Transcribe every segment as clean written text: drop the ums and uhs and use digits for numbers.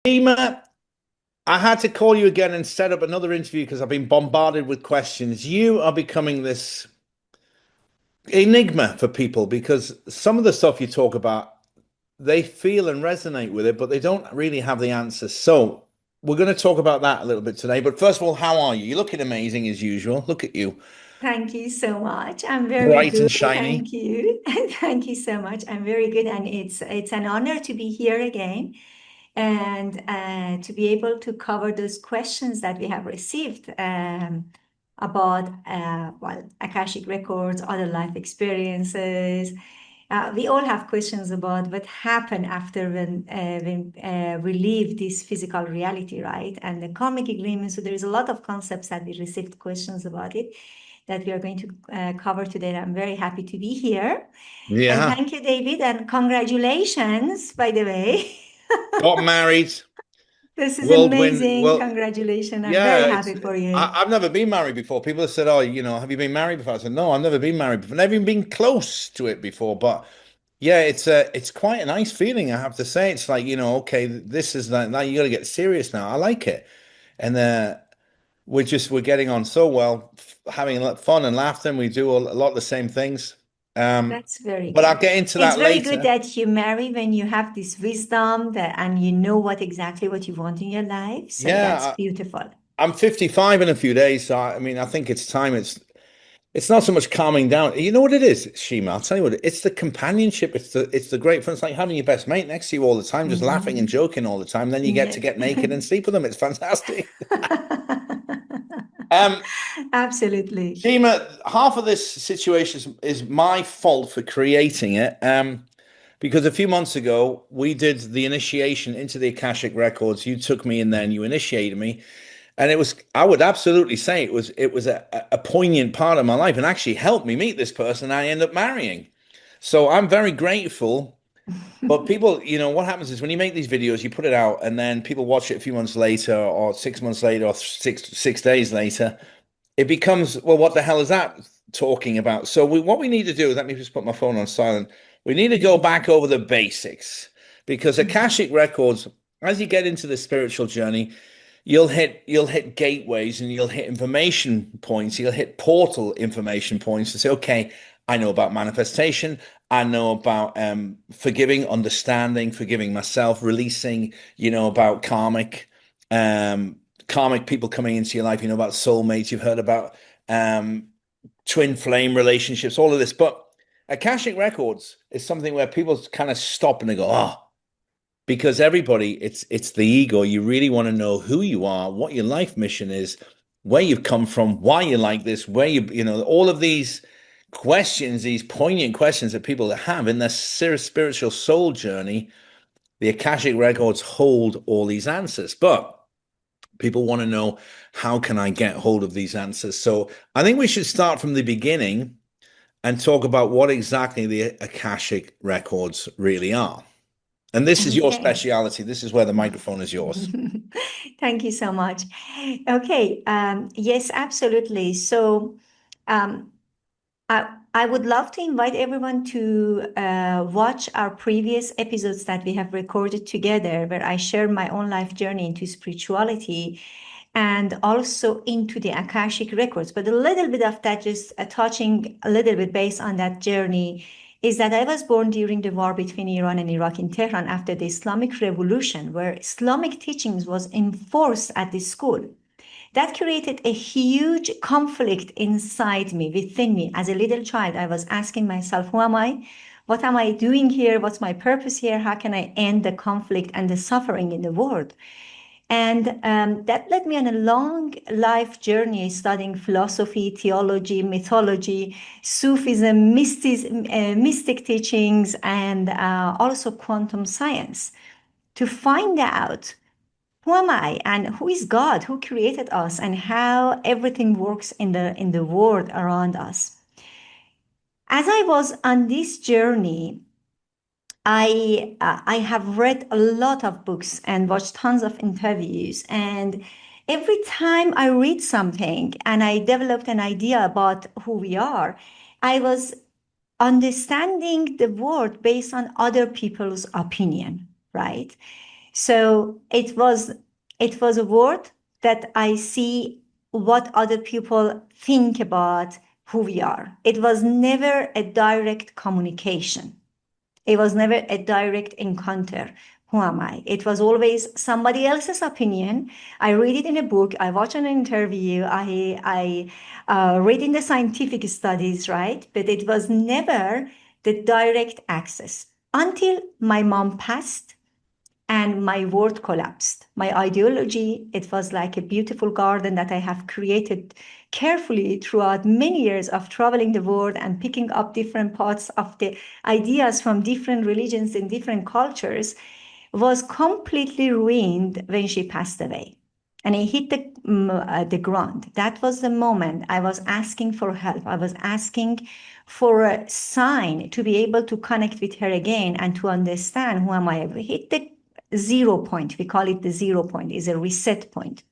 Shima, I had to call you again and set up another interview because I've been bombarded with questions. You are becoming this enigma for people because some of the stuff you talk about, they feel and resonate with it, but they don't really have the answers. So we're going to talk about that a little bit today. But first of all, how are you? You're looking amazing as usual. Look at you, Thank you so much. I'm very bright and good. shiny. Thank you. Thank you so much. I'm very good, and it's an honor to be here again and to be able to cover those questions that we have received about Akashic Records, other life experiences. We all have questions about what happened after when we leave this physical reality, right? And the karmic agreement. So there is a lot of concepts that we received questions about it that we are going to cover today. I'm very happy to be here. And Yeah, thank you, David, and congratulations, by the way. got married, This is whirlwind. amazing. Well, Congratulations. I'm very yeah, happy for you. I've never been married before. People have said, "Oh, have you been married before?" I said, "No, I've never been married before. Never even been close to it before." But yeah, it's quite a nice feeling, I have to say. It's like, okay, this is like now you got to get serious now. I like it, and we're getting on so well, having fun and laughing. We do a lot of the same things. That's very But I'll good. get into It's that very good later. that you marry when you have this wisdom that, and you know what exactly what you want in your life. So that's Yeah, beautiful. I'm 55 in a few days, so I mean, I think it's time. It's not so much calming down. You know what it is, Shima? I'll tell you what. It's the companionship. It's the great fun. It's like having your best mate next to you all the time, just laughing and Mhm. joking all the time. Then you get to Yes. get naked and sleep with them. It's fantastic. Um, Absolutely. Shima, half of this situation is my fault for creating it. Because a few months ago we did the initiation into the Akashic Records. You took me in there and you initiated me. And I would absolutely say it was a poignant part of my life and actually helped me meet this person I end up marrying. So I'm very grateful. But people, what happens is when you make these videos, you put it out, and then people watch it a few months later, or 6 months later, or six days later. It becomes, well, what the hell is that talking about? So what we need to do is, let me just put my phone on silent. We need to go back over the basics because Akashic Records, as you get into the spiritual journey, you'll hit gateways and you'll hit information points, you'll hit portal information points to say, okay, I know about manifestation, I know about forgiving myself, releasing, about um karmic people coming into your life, about soulmates, you've heard about um twin flame relationships, all of this. But Akashic Records is something where people kind of stop and they go, oh, because everybody, it's the ego. You really want to know who you are, what your life mission is, where you've come from, why you like this, where all of these questions, these poignant questions that people have in their spiritual soul journey. The Akashic Records hold all these answers, but people want to know, how can I get hold of these answers? So I think we should start from the beginning and talk about what exactly the Akashic Records really are. And this is your Okay. speciality. This is where the microphone is yours. Thank you so much. Okay. Yes, absolutely. So, um, I would love to invite everyone to watch our previous episodes that we have recorded together, where I share my own life journey into spirituality and also into the Akashic Records. But a little bit of that, just touching a little bit based on that journey, is that I was born during the war between Iran and Iraq in Tehran after the Islamic Revolution, where Islamic teachings was enforced at the school. That created a huge conflict inside me, within me. As a little child, I was asking myself, who am I? What am I doing here? What's my purpose here? How can I end the conflict and the suffering in the world? And that led me on a long life journey studying philosophy, theology, mythology, Sufism, mystic teachings, and also quantum science to find out who am I and who is God, who created us, and how everything works in the world around us. As I was on this journey, I have read a lot of books and watched tons of interviews, and every time I read something and I developed an idea about who we are, I was understanding the world based on other people's opinion, right? So it was a word that I see what other people think about who we are. It was never a direct communication. It was never a direct encounter. Who am I? It was always somebody else's opinion. I read it in a book. I watch an interview. I read in the scientific studies, right? But it was never the direct access until my mom passed and my world collapsed. My ideology, it was like a beautiful garden that I have created carefully throughout many years of traveling the world and picking up different parts of the ideas from different religions and different cultures, was completely ruined when she passed away. And it hit the ground. That was the moment I was asking for help. I was asking for a sign to be able to connect with her again and to understand who am I. I hit the 0 point. We call it the 0 point, is a reset point.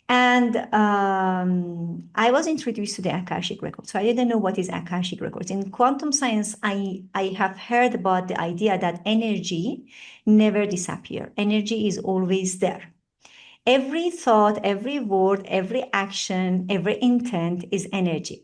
And I was introduced to the Akashic Records. So I didn't know what is Akashic Records. In quantum science, I have heard about the idea that energy never disappears. Energy is always there. Every thought, every word, every action, every intent is energy.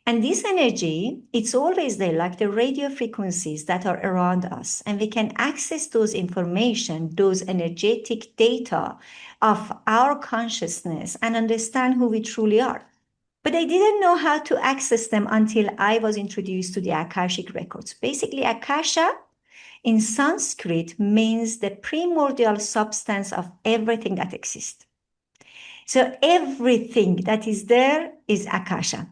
And this energy, it's always there, like the radio frequencies that are around us. And we can access those information, those energetic data of our consciousness and understand who we truly are. But I didn't know how to access them until I was introduced to the Akashic Records. Basically, Akasha in Sanskrit means the primordial substance of everything that exists. So everything that is there is Akasha.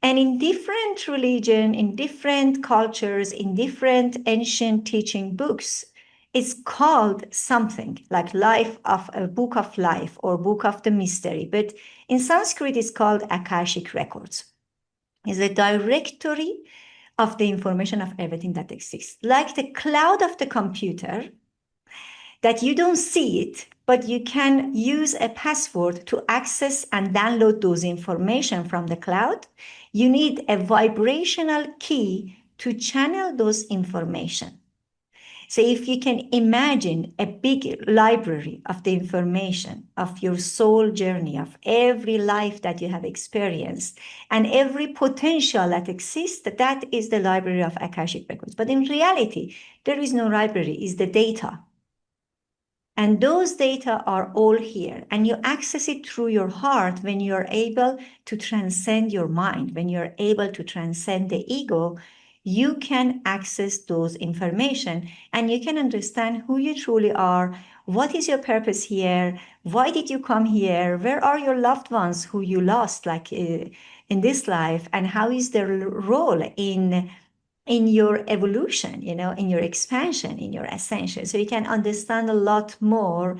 And in different religion, in different cultures, in different ancient teaching books, it's called something like life of a book of life or book of the mystery. But in Sanskrit, it's called Akashic Records. It's a directory of the information of everything that exists, like the cloud of the computer, that you don't see it, but you can use a password to access and download those information from the cloud. You need a vibrational key to channel those information. So if you can imagine a big library of the information of your soul journey, of every life that you have experienced and every potential that exists, that is the library of Akashic Records. But in reality, there is no library, it's the data. And those data are all here. And you access it through your heart when you're able to transcend your mind, when you're able to transcend the ego. You can access those information and you can understand who you truly are. What is your purpose here? Why did you come here? Where are your loved ones who you lost, like in this life? And how is their role in your evolution, in your expansion, in your ascension. So you can understand a lot more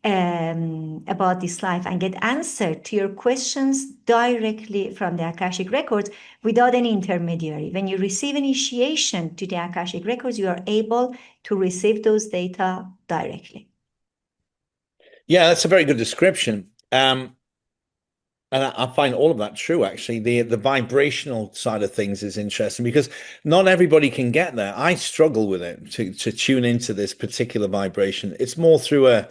about this life and get answer to your questions directly from the Akashic Records without any intermediary. When you receive initiation to the Akashic Records, you are able to receive those data directly. Yeah, that's a very good description. And I find all of that true, actually. The vibrational side of things is interesting because not everybody can get there. I struggle with it to tune into this particular vibration. It's more through a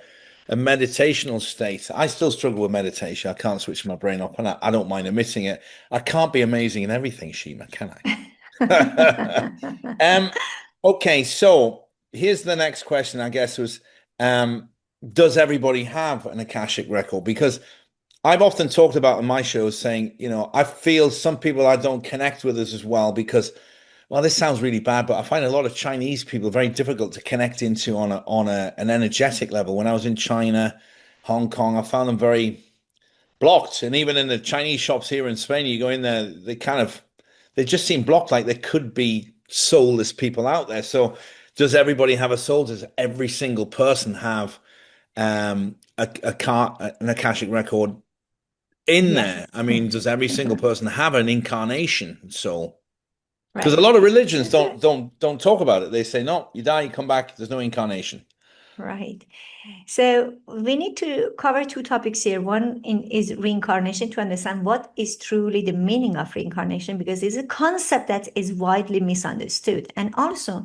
meditational state. I still struggle with meditation. I can't switch my brain off, and I don't mind admitting it. I can't be amazing in everything, Shima, can I? Okay, so here's the next question, I guess, was does everybody have an Akashic record? Because I've often talked about in my shows saying, I feel some people I don't connect with us as well because, well, this sounds really bad, but I find a lot of Chinese people very difficult to connect into on an energetic level. When I was in China, Hong Kong, I found them very blocked. And even in the Chinese shops here in Spain, you go in there, they just seem blocked, like there could be soulless people out there. So does everybody have a soul? Does every single person have an Akashic record in there? I mean, does every single person have an incarnation soul? Because a lot of religions don't talk about it. They say, no, you die, you come back, there's no incarnation. Right. So we need to cover two topics here. One is reincarnation, to understand what is truly the meaning of reincarnation, because it's a concept that is widely misunderstood. And also,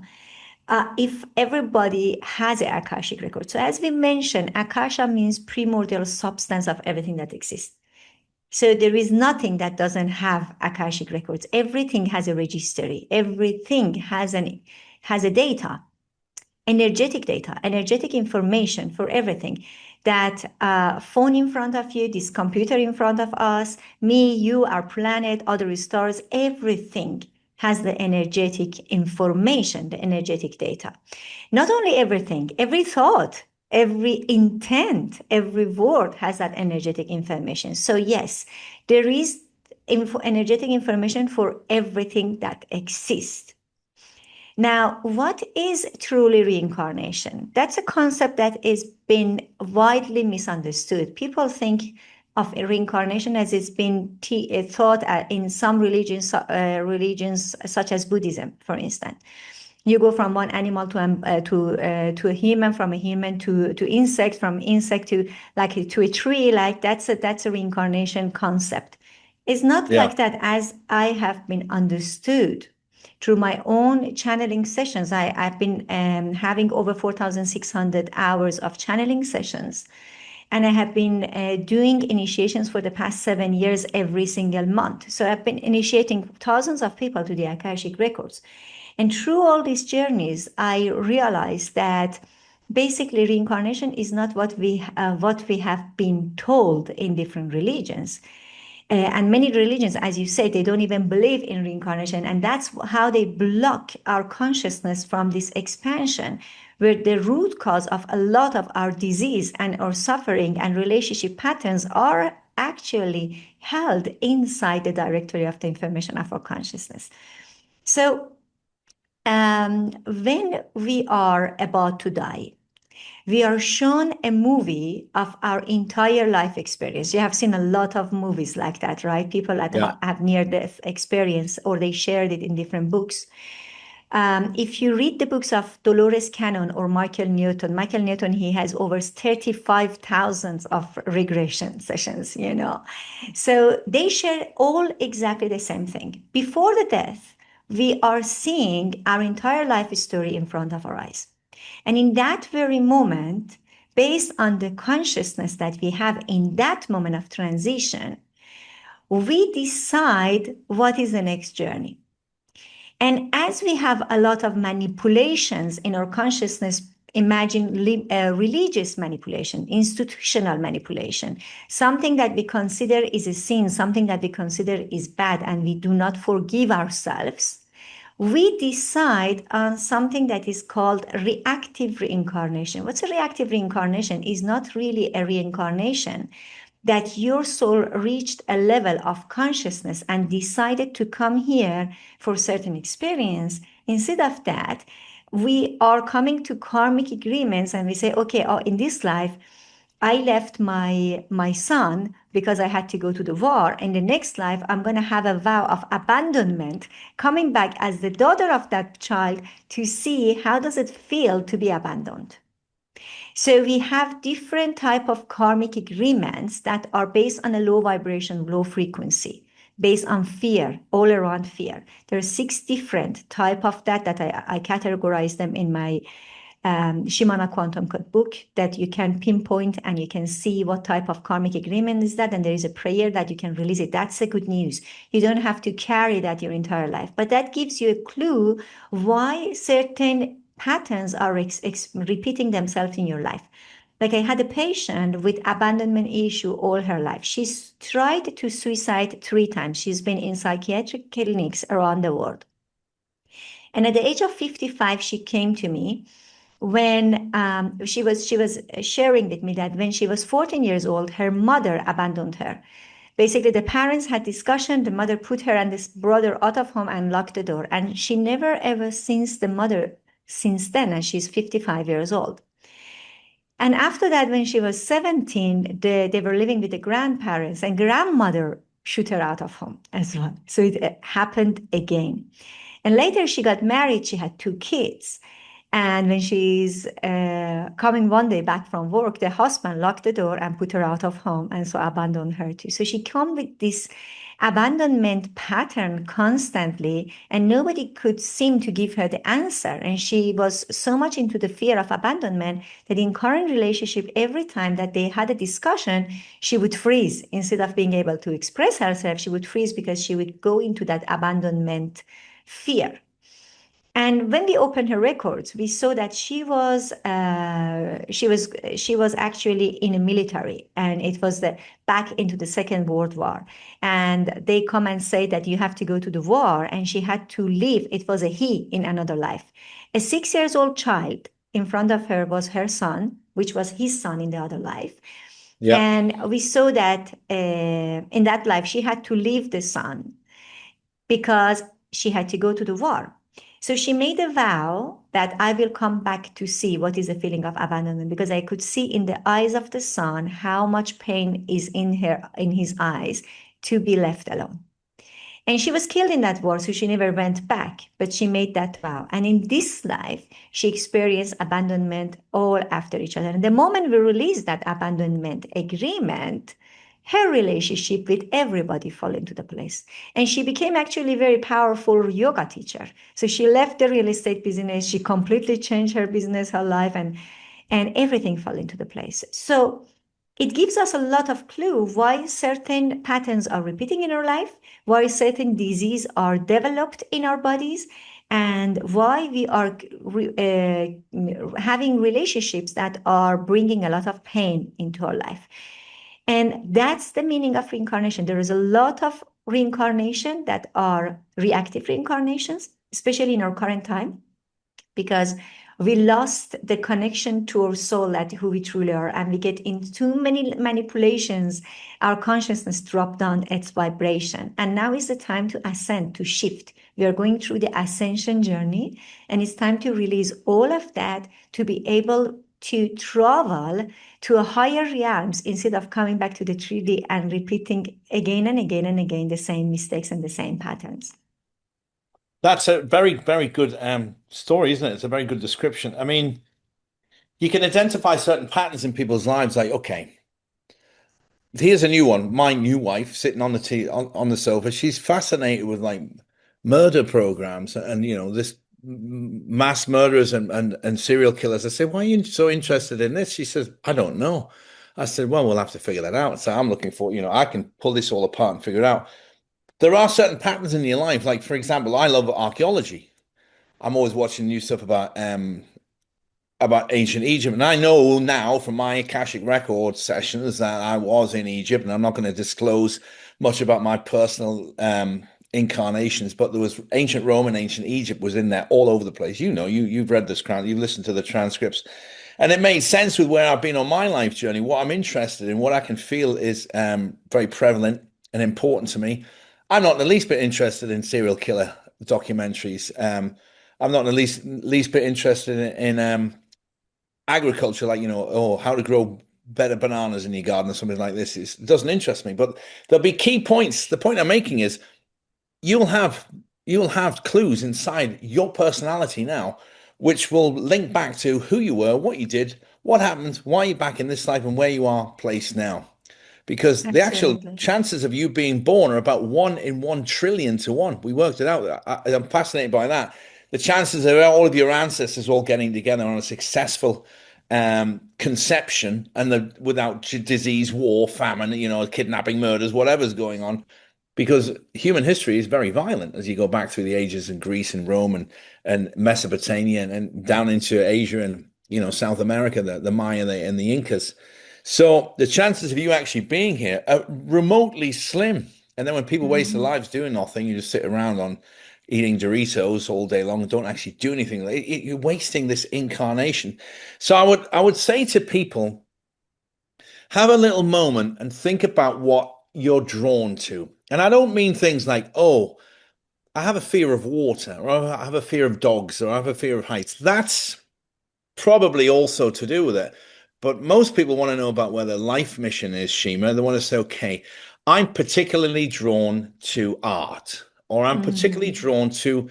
if everybody has an Akashic record. So as we mentioned, Akasha means primordial substance of everything that exists. So there is nothing that doesn't have Akashic records. Everything has a registry. Everything has a data, energetic data, energetic information for everything. That phone in front of you, this computer in front of us, me, you, our planet, other stars, everything has the energetic information, the energetic data. Not only everything, every thought, every intent, every word has that energetic information. So yes, there is energetic information for everything that exists. Now, what is truly reincarnation? That's a concept that has been widely misunderstood. People think of reincarnation as it's been thought in some religions such as Buddhism, for instance. You go from one animal to a human, from a human to insect, from insect to a tree. Like that's a reincarnation concept. It's not Yeah. like that, as I have been understood through my own channeling sessions. I've been having over 4,600 hours of channeling sessions. And I have been doing initiations for the past 7 years every single month. So I've been initiating thousands of people to the Akashic Records. And through all these journeys, I realized that basically reincarnation is not what we have been told in different religions. And many religions, as you say, they don't even believe in reincarnation. And that's how they block our consciousness from this expansion, where the root cause of a lot of our disease and our suffering and relationship patterns are actually held inside the directory of the information of our consciousness. So when we are about to die, we are shown a movie of our entire life experience. You have seen a lot of movies like that, right? People that Yeah. have near-death experience, or they shared it in different books. If you read the books of Dolores Cannon or Michael Newton, he has over 35,000 of regression sessions, you know. So they share all exactly the same thing. Before the death, we are seeing our entire life story in front of our eyes. And in that very moment, based on the consciousness that we have in that moment of transition, we decide what is the next journey. And as we have a lot of manipulations in our consciousness, imagine religious manipulation, institutional manipulation, something that we consider is a sin, something that we consider is bad, and we do not forgive ourselves, we decide on something that is called reactive reincarnation. What's a reactive reincarnation? Is not really a reincarnation, that your soul reached a level of consciousness and decided to come here for certain experience. Instead of that, we are coming to karmic agreements and we say, okay, in this life, I left my son because I had to go to the war. In the next life, I'm going to have a vow of abandonment, coming back as the daughter of that child to see how does it feel to be abandoned. So we have different type of karmic agreements that are based on a low vibration, low frequency, based on fear, all around fear. There are 6 different type of that I categorize them in my Shimana Quantum Code book, that you can pinpoint and you can see what type of karmic agreement is that. And there is a prayer that you can release it. That's the good news. You don't have to carry that your entire life, but that gives you a clue why certain patterns are repeating themselves in your life. Like I had a patient with abandonment issue all her life. She's tried to suicide 3 times. She's been in psychiatric clinics around the world. And at the age of 55, she came to me when she was sharing with me that when she was 14 years old, her mother abandoned her. Basically, the parents had discussion. The mother put her and this brother out of home and locked the door. And she never ever seen the mother since then, and she's 55 years old. And after that, when she was 17, they were living with the grandparents, and grandmother shoot her out of home as well. So it happened again. And later she got married. She had 2 kids. And when she's coming one day back from work, the husband locked the door and put her out of home, and so abandoned her too. So she came with this abandonment pattern constantly, and nobody could seem to give her the answer. And she was so much into the fear of abandonment that in current relationship, every time that they had a discussion, she would freeze. Instead of being able to express herself, she would freeze because she would go into that abandonment fear. And when we opened her records, we saw that she was actually in a military, and it was the back into the Second World War. And they come and say that you have to go to the war, and she had to leave. It was a he in another life. A 6 years old child in front of her was her son, which was his son in the other life. Yeah. And we saw that in that life she had to leave the son because she had to go to the war. So she made a vow that I will come back to see what is the feeling of abandonment, because I could see in the eyes of the son how much pain is in his eyes to be left alone. And she was killed in that war, so she never went back, but she made that vow. And in this life, she experienced abandonment all after each other. And the moment we released that abandonment agreement, her relationship with everybody fell into the place. And she became actually a very powerful yoga teacher. So she left the real estate business, she completely changed her business, her life, and everything fell into the place. So it gives us a lot of clue why certain patterns are repeating in our life, why certain diseases are developed in our bodies, and why we are having relationships that are bringing a lot of pain into our life. And that's the meaning of reincarnation. There is a lot of reincarnation that are reactive reincarnations, especially in our current time, because we lost the connection to our soul at who we truly are, and we get into too many manipulations. Our consciousness dropped down its vibration, and now is the time to ascend, to shift. We are going through the ascension journey, and it's time to release all of that to be able to travel to a higher realms instead of coming back to the 3D and repeating again and again and again the same mistakes and the same patterns. That's a very, very good story, isn't it? It's a very good description. I mean, you can identify certain patterns in people's lives, like, okay, here's a new one. My new wife sitting on the on the sofa. She's fascinated with like murder programs and this mass murderers and serial killers. I said, why are you so interested in this? She says, I don't know. I said, well, we'll have to figure that out. So I'm looking for, I can pull this all apart and figure it out. There are certain patterns in your life. Like, for example, I love archaeology. I'm always watching new stuff about ancient Egypt. And I know now from my Akashic Records sessions that I was in Egypt, and I'm not going to disclose much about my personal incarnations, but there was ancient Rome and ancient Egypt was in there all over the place. You've read this, you've listened to the transcripts, and it made sense with where I've been on my life journey. What I'm interested in, what I can feel is very prevalent and important to me. I'm not the least bit interested in serial killer documentaries. I'm not the least bit interested in agriculture, like, how to grow better bananas in your garden or something like this. It doesn't interest me. But there'll be key points. The point I'm making is you'll have clues inside your personality now, which will link back to who you were, what you did, what happened, why you're back in this life, and where you are placed now. Because the actual Absolutely. chances of you being born are about 1 in 1 trillion to 1. We worked it out. I'm fascinated by that. The chances of all of your ancestors all getting together on a successful conception and without disease, war, famine, kidnapping, murders, whatever's going on, because human history is very violent as you go back through the ages in Greece and Rome and Mesopotamia and down into Asia and South America, the Maya and the Incas. So the chances of you actually being here are remotely slim. And then when people waste their Mhm. lives doing nothing, you just sit around on eating Doritos all day long and don't actually do anything. You're wasting this incarnation. So I would say to people, have a little moment and think about what you're drawn to. And I don't mean things like, oh, I have a fear of water, or I have a fear of dogs, or I have a fear of heights. That's probably also to do with it. But most people want to know about where their life mission is, Shima. They want to say, okay, I'm particularly drawn to art, or I'm particularly Mhm. drawn to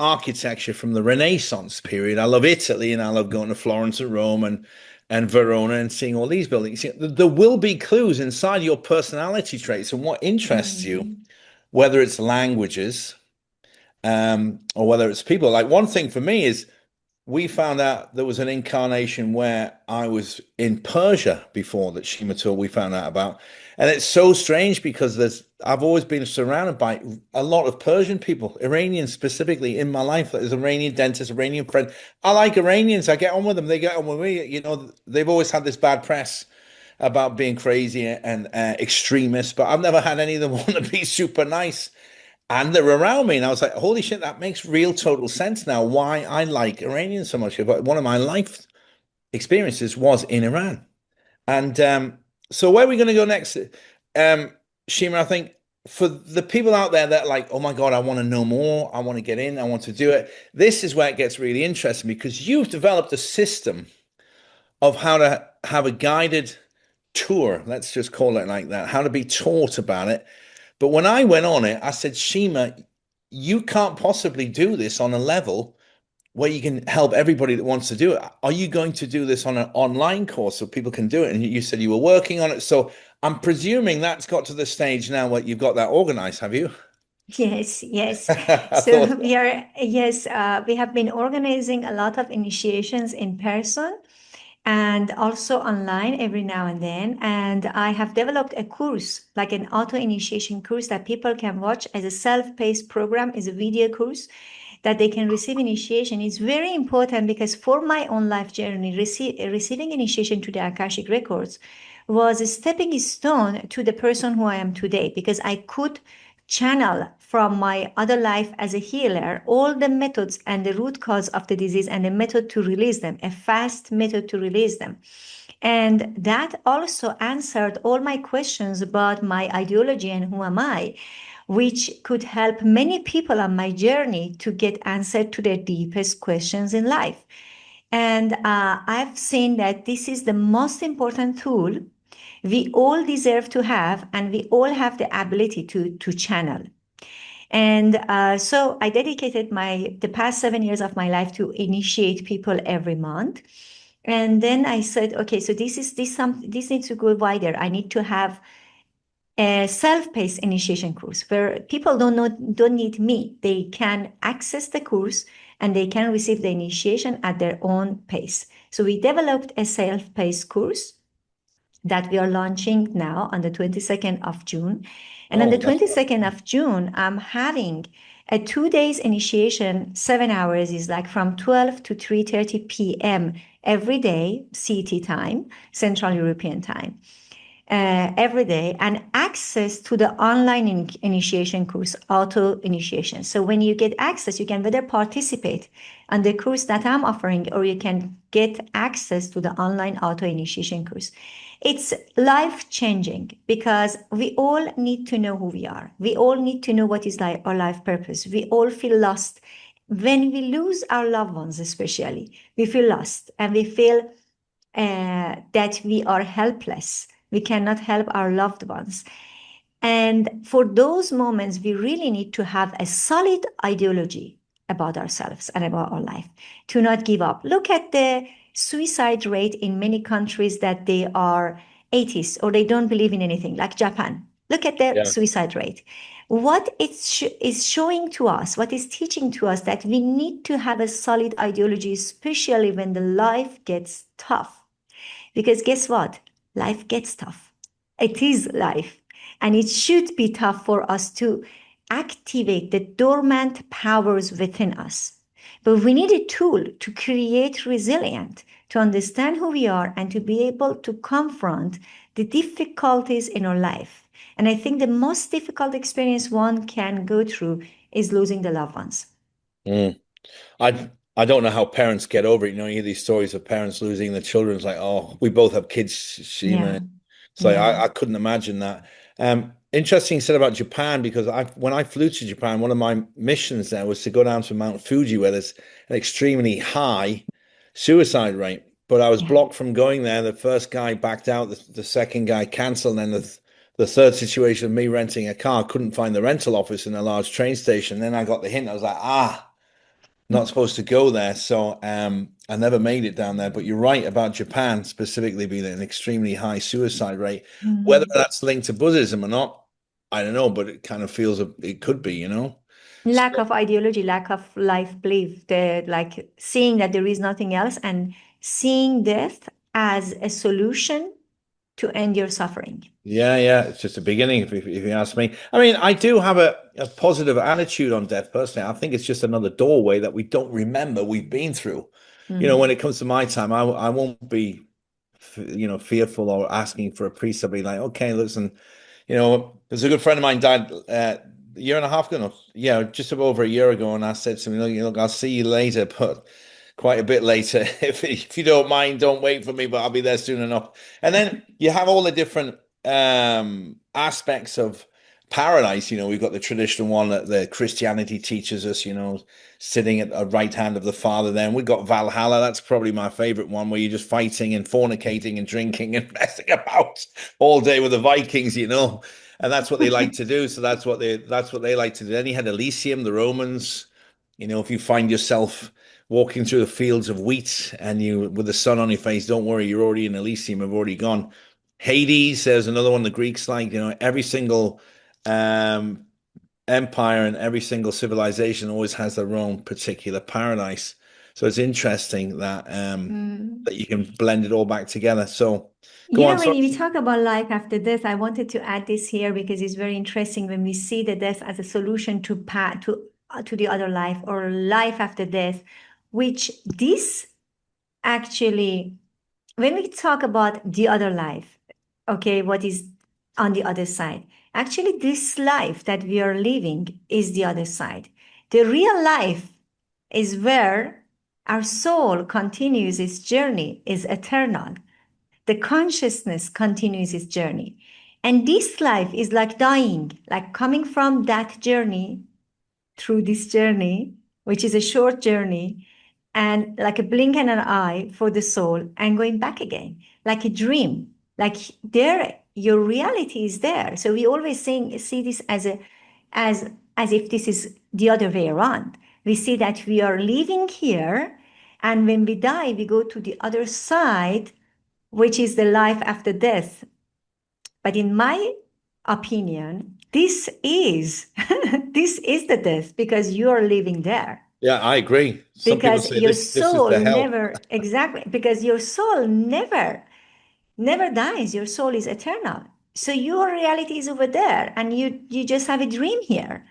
architecture from the Renaissance period. I love Italy, and I love going to Florence and Rome and Verona and seeing all these buildings. There will be clues inside your personality traits and what interests you, Mm. whether it's languages, or whether it's people. Like one thing for me is we found out there was an incarnation where I was in Persia before that Shima tour we found out about. And it's so strange because I've always been surrounded by a lot of Persian people, Iranians specifically in my life. There's an Iranian dentist, Iranian friend. I like Iranians. I get on with them. They get on with me. They've always had this bad press about being crazy and extremists, but I've never had any of them want to be super nice. And they're around me, and I was like, "Holy shit, that makes real total sense now. Why I like Iranians so much." But one of my life experiences was in Iran, and so where are we going to go next, um, Shima? I think for the people out there that are like, "Oh my God, I want to know more. I want to get in. I want to do it." This is where it gets really interesting because you've developed a system of how to have a guided tour. Let's just call it like that. How to be taught about it. But when I went on it, I said, Shima, you can't possibly do this on a level where you can help everybody that wants to do it. Are you going to do this on an online course so people can do it? And you said you were working on it. So I'm presuming that's got to the stage now where you've got that organized, have you? Yes, yes. I thought So we have been organizing a lot of initiations in person and also online every now and then. And I have developed a course, like an auto initiation course that people can watch as a self-paced program, is a video course that they can receive initiation. It's very important because for my own life journey, receiving initiation to the Akashic Records was a stepping stone to the person who I am today, because I could channel from my other life as a healer all the methods and the root cause of the disease and the method to release them, a fast method to release them. And that also answered all my questions about my ideology and who am I, which could help many people on my journey to get answered to their deepest questions in life. And I've seen that this is the most important tool we all deserve to have, and we all have the ability to channel. And so I dedicated the past 7 years of my life to initiate people every month. And then I said, okay, so this needs to go wider. I need to have a self-paced initiation course where people don't need me. They can access the course and they can receive the initiation at their own pace. So we developed a self-paced course that we are launching now on the 22nd of June. And on the oh, that's 22nd of June, I'm having a 2 days initiation, 7 hours is like from 12 to 3:30 p.m. every day, CT time, Central European time. Every day, and access to the online initiation course, auto initiation. So when you get access, you can either participate on the course that I'm offering, or you can get access to the online auto initiation course. It's life changing because we all need to know who we are. We all need to know what is our life purpose. We all feel lost. When we lose our loved ones, especially, we feel lost and we feel that we are helpless. We cannot help our loved ones. And for those moments, we really need to have a solid ideology about ourselves and about our life, to not give up. Look at the suicide rate in many countries that they are atheists or they don't believe in anything, like Japan. Look at their yeah. suicide rate. What it is showing to us, what is teaching to us, that we need to have a solid ideology, especially when the life gets tough. Because guess what? Life gets tough. It is life. And it should be tough for us to activate the dormant powers within us. But we need a tool to create resilience, to understand who we are, and to be able to confront the difficulties in our life. And I think the most difficult experience one can go through is losing the loved ones. Mm. I don't know how parents get over it. You hear these stories of parents losing their children. It's like, oh, we both have kids, Yeah, Shima. It's like yeah, I couldn't imagine that. Interesting you said about Japan because when I flew to Japan, one of my missions there was to go down to Mount Fuji where there's an extremely high suicide rate. But I was yeah. blocked from going there. The first guy backed out, the second guy canceled, and then the third situation of me renting a car, couldn't find the rental office in a large train station. Then I got the hint. I was like, ah. not supposed to go there. So I never made it down there. But you're right about Japan specifically being an extremely high suicide rate. Whether Mhm. that's linked to Buddhism or not, I don't know, but it kind of feels it could be, you know? So, Lack of ideology, lack of life belief, the like seeing that there is nothing else and seeing death as a solution to end your suffering. yeah, yeah, it's just a beginning, if you ask me. I mean, I do have a positive attitude on death personally. I think it's just another doorway that we don't remember we've been through. You know, when Mhm. it comes to my time, I won't be, fearful or asking for a priest. I'll be like, okay, listen, there's a good friend of mine died a year and a half ago. No, yeah, just over a year ago, and I said to him, look, I'll see you later, but quite a bit later. If you don't mind, don't wait for me, but I'll be there soon enough. And then you have all the different aspects of paradise. We've got the traditional one that the Christianity teaches us, sitting at the right hand of the Father. Then we've got Valhalla. That's probably my favorite one, where you're just fighting and fornicating and drinking and messing about all day with the Vikings. And that's what they like to do. So that's what they like to do. Then you had Elysium, the Romans. If you find yourself walking through the fields of wheat and you with the sun on your face, don't worry, you're already in Elysium, have already gone. Hades, there's another one the Greeks like, every single um empire and every single civilization always has their own particular paradise. So it's interesting that Mm. you can blend it all back together. So go You on, know, when sorry. we talk about life after death, I wanted to add this here because it's very interesting when we see the death as a solution to the other life or life after death, which this actually, when we talk about the other life, okay, what is on the other side? Actually, this life that we are living is the other side. The real life is where our soul continues its journey, is eternal. The consciousness continues its journey. And this life is like dying, like coming from that journey through this journey, which is a short journey, and like a blink and an eye for the soul, and going back again, like a dream. Like there, your reality is there. So we always see this as if this is the other way around. We see that we are living here, and when we die, we go to the other side, which is the life after death. But in my opinion, this is this is the death because you are living there. Yeah, I agree. Some people Because say your this is soul the hell. never exactly because your soul never dies. Your soul is eternal. So your reality is over there, and you just have a dream here.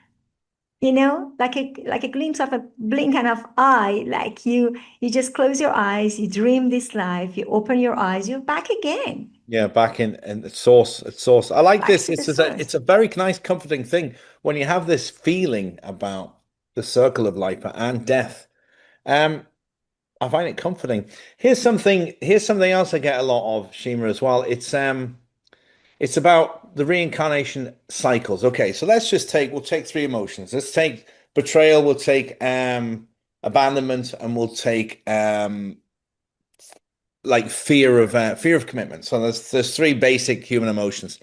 Like a glimpse of a blink and of eye. Like you just close your eyes, you dream this life, you open your eyes, you're back again, Yeah, back in the source. At source. I like back this. to the It's source. a very nice, comforting thing when you have this feeling about the circle of life and death. Um, I find it comforting. Here's something else I get a lot of, Shima, as well. It's about the reincarnation cycles. Okay, so we'll take three emotions. Let's take betrayal, we'll take abandonment, and we'll take like fear of commitment. So there's three basic human emotions.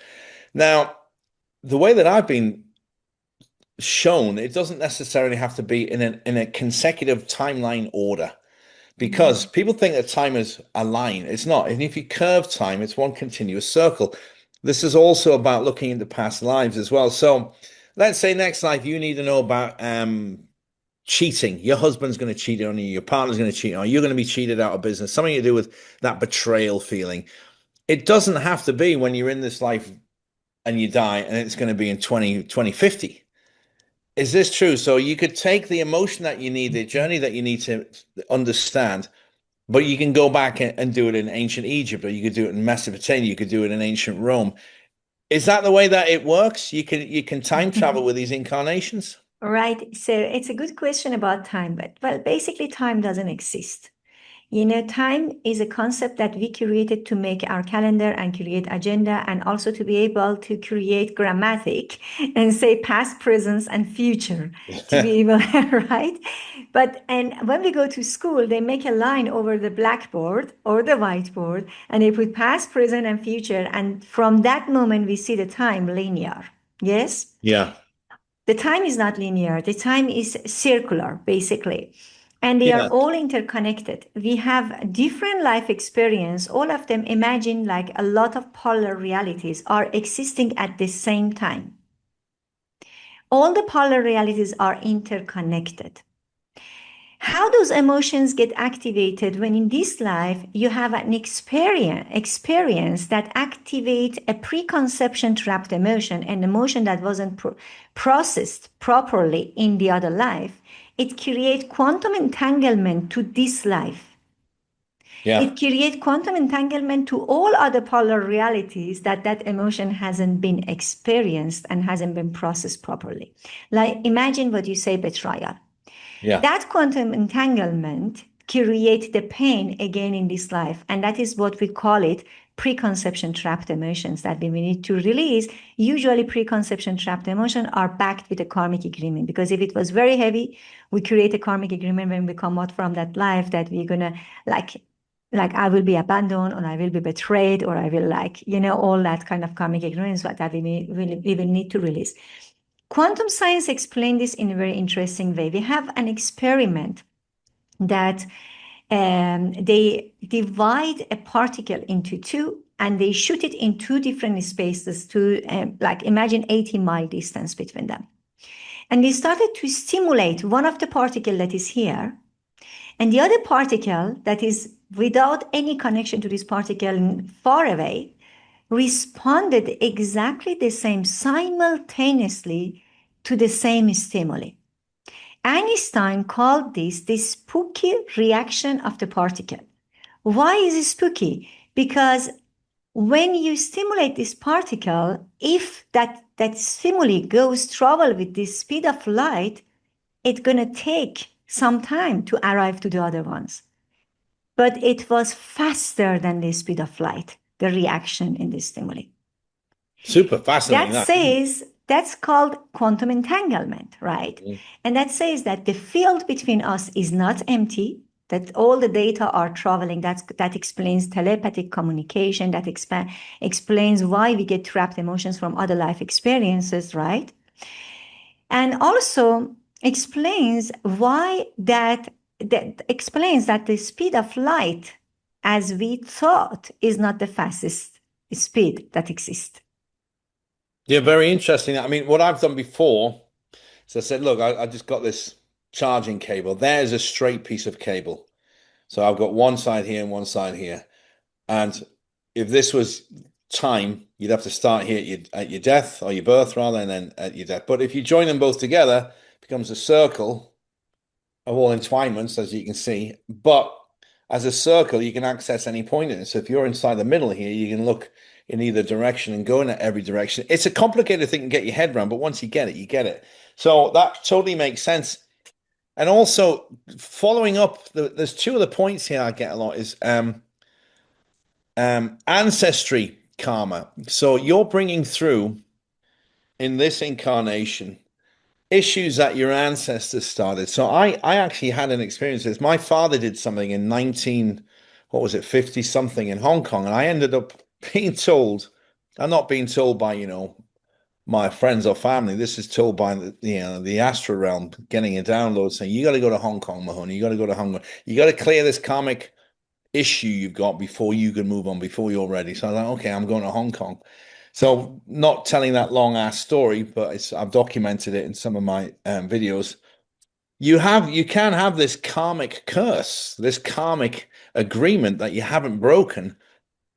Now, the way that I've been shown, it doesn't necessarily have to be in a consecutive timeline order because Mm. people think that time is a line. It's not. And if you curve time, it's one continuous circle. This is also about looking into past lives as well. So let's say next life you need to know about cheating. Your husband's going to cheat on you, your partner's going to cheat on you, you're going to be cheated out of business, something to do with that betrayal feeling. It doesn't have to be when you're in this life and you die and it's going to be in 2050. Is this true? So you could take the emotion that you need, the journey that you need to understand, but you can go back and do it in ancient Egypt, or you could do it in Mesopotamia, you could do it in ancient Rome. Is that the way that it works? You can time travel with these incarnations? Right. So it's a good question about time, but well, basically, time doesn't exist. Time is a concept that we created to make our calendar and create agenda and also to be able to create grammatic and say past, present, and future to be able, right? And when we go to school, they make a line over the blackboard or the whiteboard and they put past, present, and future. And from that moment, we see the time linear. Yes? Yeah. The time is not linear. The time is circular, basically. And they are Yeah. all interconnected. We have different life experience. All of them, imagine like a lot of polar realities are existing at the same time. All the polar realities are interconnected. How those emotions get activated when in this life you have an experience that activate a preconception trapped emotion, an emotion that wasn't processed properly in the other life, it creates quantum entanglement to this life. Yeah. It creates quantum entanglement to all other polar realities that that emotion hasn't been experienced and hasn't been processed properly. Like imagine what you say, betrayal. Yeah. That quantum entanglement creates the pain again in this life. And that is what we call it preconception trapped emotions that we need to release. Usually preconception trapped emotions are backed with a karmic agreement, because if it was very heavy, we create a karmic agreement when we come out from that life that we're gonna like I will be abandoned, or I will be betrayed, or I will all that kind of karmic agreements that we will need to release. Quantum science explains this in a very interesting way. We have an experiment that they divide a particle into two and they shoot it in two different spaces to like imagine 80-mile distance between them. And they started to stimulate one of the particle that is here, and the other particle that is without any connection to this particle far away responded exactly the same simultaneously to the same stimuli. Einstein called this the spooky reaction of the particle. Why is it spooky? Because when you stimulate this particle, if that stimuli goes travel with the speed of light, it's going to take some time to arrive to the other ones. But it was faster than the speed of light, the reaction in the stimuli. Super fascinating. That That. says that's called quantum entanglement, right? Mm. And that says that the field between us is not empty, that all the data are traveling. That explains telepathic communication, that explains why we get trapped emotions from other life experiences, right? And also explains why that explains that the speed of light, as we thought, is not the fastest speed that exists. Yeah, very interesting. I mean, what I've done before is I said, look, I just got this charging cable. There's a straight piece of cable. So I've got one side here and one side here. And if this was time, you'd have to start here at your death or your birth rather, and then at your death. But if you join them both together, it becomes a circle of all entwinements, as you can see. But as a circle, you can access any point in it. So if you're inside the middle here, you can look in either direction and go in every direction. It's a complicated thing to get your head around, but once you get it, you get it. So that totally makes sense. And also following up, there's two other points here I get a lot is ancestry karma. So you're bringing through in this incarnation issues that your ancestors started. So I actually had an experience with this. My father did something in 19, what was it, 50 something in Hong Kong, and I ended up being told, I'm not being told by, my friends or family. This is told by the astral realm, getting a download saying, you got to go to Hong Kong, Mahoney. You got to go to Hong Kong. You got to clear this karmic issue you've got before you can move on, before you're ready. So I was like, okay, I'm going to Hong Kong. So not telling that long ass story, but I've documented it in some of my videos. You can have this karmic curse, this karmic agreement that you haven't broken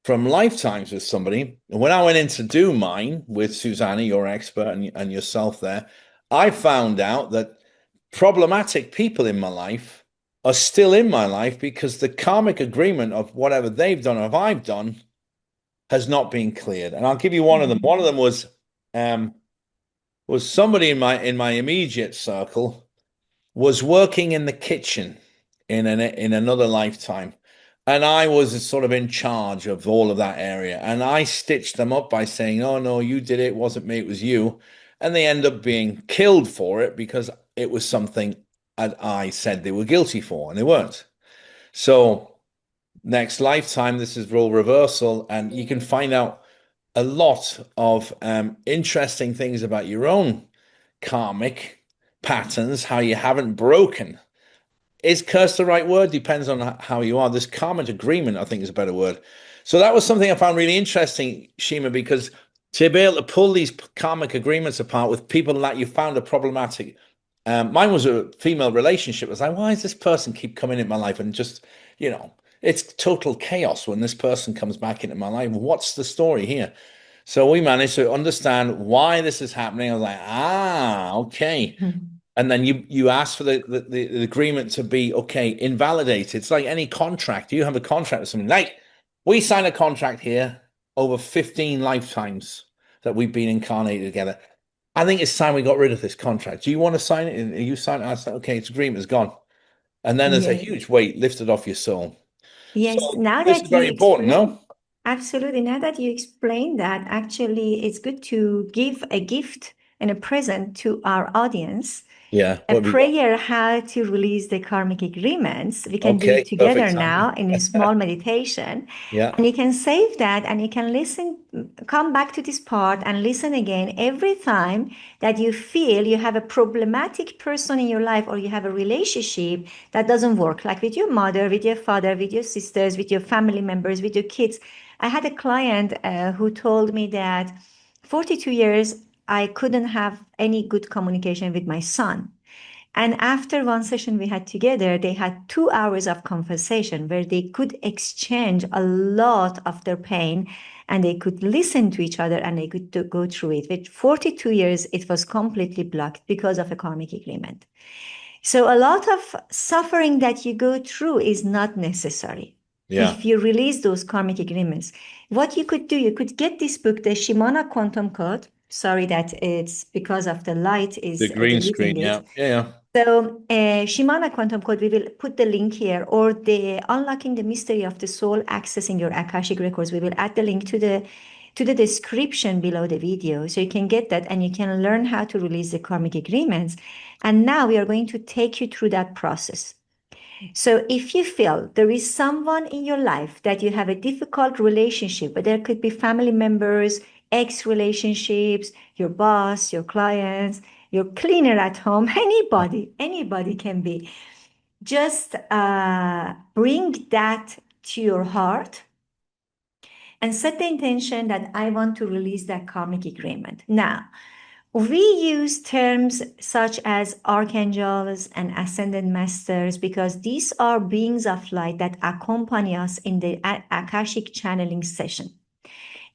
from lifetimes with somebody. And when I went in to do mine with Susanna, your expert, and yourself there, I found out that problematic people in my life are still in my life because the karmic agreement of whatever they've done or if I've done has not been cleared. And I'll give you one of them. One of them was somebody in my immediate circle was working in the kitchen in another lifetime. And I was sort of in charge of all of that area. And I stitched them up by saying, oh, no, you did it. It wasn't me. It was you. And they end up being killed for it because it was something that I said they were guilty for, and they weren't. So next lifetime, this is role reversal. And you can find out a lot of interesting things about your own karmic patterns, how you haven't broken is curse the right word? Depends on how you are. This karmic agreement, I think, is a better word. So that was something I found really interesting, Shima, because to be able to pull these karmic agreements apart with people that you found are problematic. Mine was a female relationship. I was like, why does this person keep coming into my life? And just, you know, it's total chaos when this person comes back into my life. What's the story here? So we managed to understand why this is happening. I was like, okay. Mhm. And then you ask for the agreement to be okay, invalidated. It's like any contract. You have a contract with someone. Like we signed a contract here over 15 lifetimes that we've been incarnated together. I think it's time we got rid of this contract. Do you want to sign it? And you sign it. I said, okay, its agreement is gone. And then there's a Yes. huge weight lifted off your soul. Yes, So now this is that you very important, no? explain, absolutely, now that you explain that, actually, it's good to give a gift and a present to our audience, Yeah. a What have you got? prayer how to release the karmic agreements. We can do it Okay. together Perfect timing. now in a small meditation. Yeah. And you can save that and you can listen, come back to this part and listen again every time that you feel you have a problematic person in your life or you have a relationship that doesn't work, like with your mother, with your father, with your sisters, with your family members, with your kids. I had a client who told me that 42 years I couldn't have any good communication with my son. And after one session we had together, they had 2 hours of conversation where they could exchange a lot of their pain and they could listen to each other and they could go through it. With 42 years, it was completely blocked because of a karmic agreement. So a lot of suffering that you go through is not necessary. Yeah. If you release those karmic agreements, what you could do, you could get this book, the Shimana Quantum Code. Sorry that it's because of the light The is green diluting screen. it. Yeah. Yeah. Yeah. So, Shimana Quantum Code, we will put the link here, or the Unlocking the Mystery of the Soul, Accessing Your Akashic Records. We will add the link to the description below the video, so you can get that and you can learn how to release the karmic agreements. And now we are going to take you through that process. So if you feel there is someone in your life that you have a difficult relationship, but there could be family members, ex relationships, your boss, your clients, your cleaner at home, anybody can be. Just bring that to your heart and set the intention that I want to release that karmic agreement. Now, we use terms such as archangels and ascended masters because these are beings of light that accompany us in the Akashic channeling session.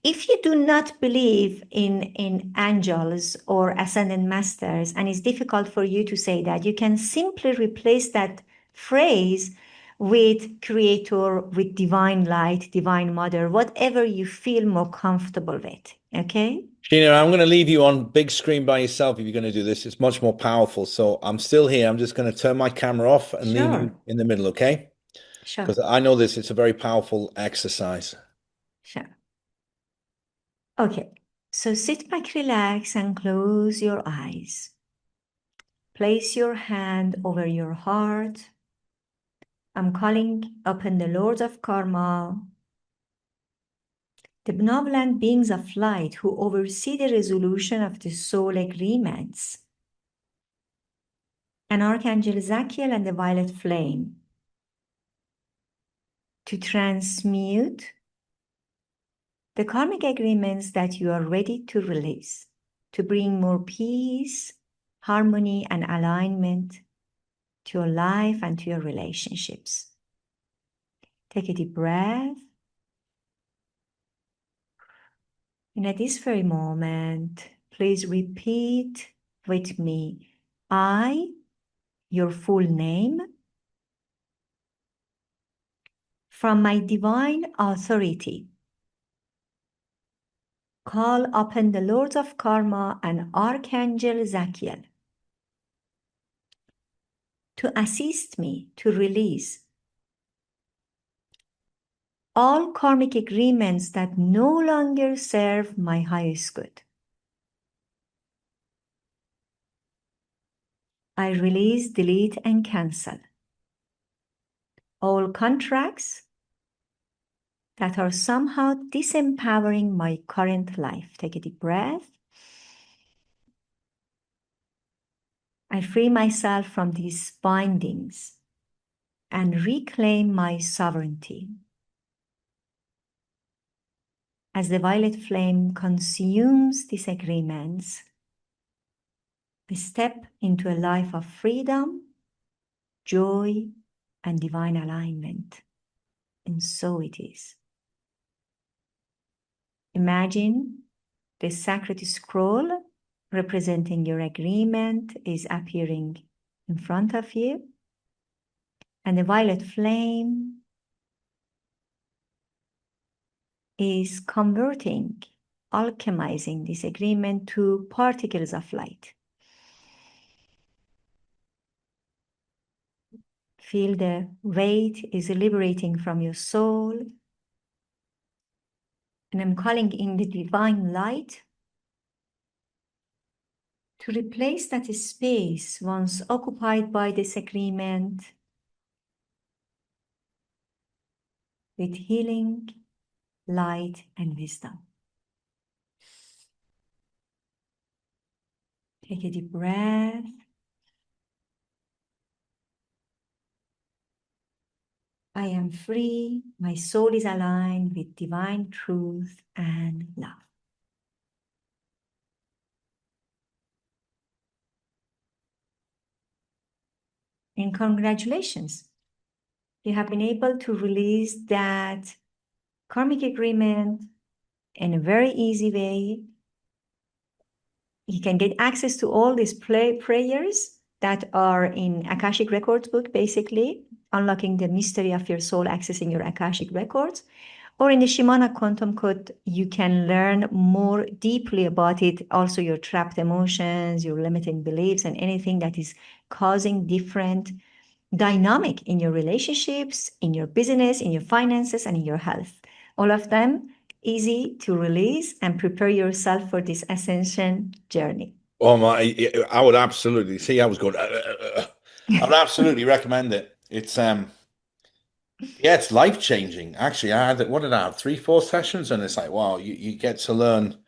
If you do not believe in angels or ascended masters, and it's difficult for you to say that, you can simply replace that phrase with creator, with divine light, divine mother, whatever you feel more comfortable with. Okay? Sheena, I'm going to leave you on big screen by yourself if you're going to do this. It's much more powerful. So I'm still here. I'm just going to turn my camera off and leave Sure, you in the middle, okay? sure, Because I know this, it's a very powerful exercise. sure. Okay, so sit back, relax, and close your eyes. Place your hand over your heart. I'm calling upon the Lords of Karma, the benevolent beings of light who oversee the resolution of the soul agreements, and Archangel Zachiel and the Violet Flame, to transmute the karmic agreements that you are ready to release, to bring more peace, harmony, and alignment to your life and to your relationships. Take a deep breath. And at this very moment, please repeat with me. I, your full name, from my divine authority, call upon the Lords of Karma and Archangel Zachiel to assist me to release all karmic agreements that no longer serve my highest good. I release, delete, and cancel all contracts that are somehow disempowering my current life. Take a deep breath. I free myself from these bindings and reclaim my sovereignty. As the violet flame consumes disagreements, I step into a life of freedom, joy, and divine alignment. And so it is. Imagine the sacred scroll representing your agreement is appearing in front of you, and the violet flame is converting, alchemizing this agreement to particles of light. Feel the weight is liberating from your soul. And I'm calling in the divine light to replace that space once occupied by disagreement with healing, light, and wisdom. Take a deep breath. I am free. My soul is aligned with divine truth and love. And congratulations. You have been able to release that karmic agreement in a very easy way. You can get access to all these prayers that are in Akashic Records book, basically, unlocking the mystery of your soul, accessing your Akashic Records. Or in the Shimana Quantum Code, you can learn more deeply about it. Also, your trapped emotions, your limiting beliefs, and anything that is causing different dynamic in your relationships, in your business, in your finances, and in your health. All of them easy to release and prepare yourself for this ascension journey. Oh my! I would absolutely see. I was going. I would absolutely recommend it. It's yeah, it's life changing. Actually, I had what did I have? 3, 4 sessions, and it's like wow, you get to learn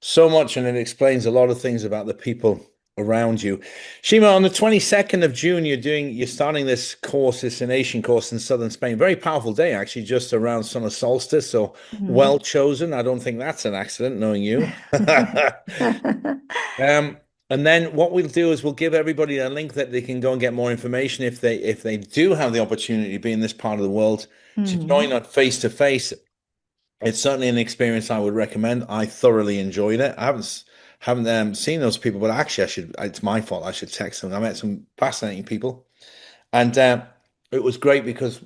so much, and it explains a lot of things about the people around you. Shima, on the 22nd of June, you're starting this course, this Nation course in southern Spain. Very powerful day, actually, just around summer solstice. So well chosen. I don't think that's an accident, knowing you. Um, and then what we'll do is we'll give everybody a link that they can go and get more information if they do have the opportunity to be in this part of the world to join on face to face. It's certainly an experience I would recommend. I thoroughly enjoyed it. I haven't seen those people, but actually, I should. It's my fault. I should text them. I met some fascinating people, and it was great because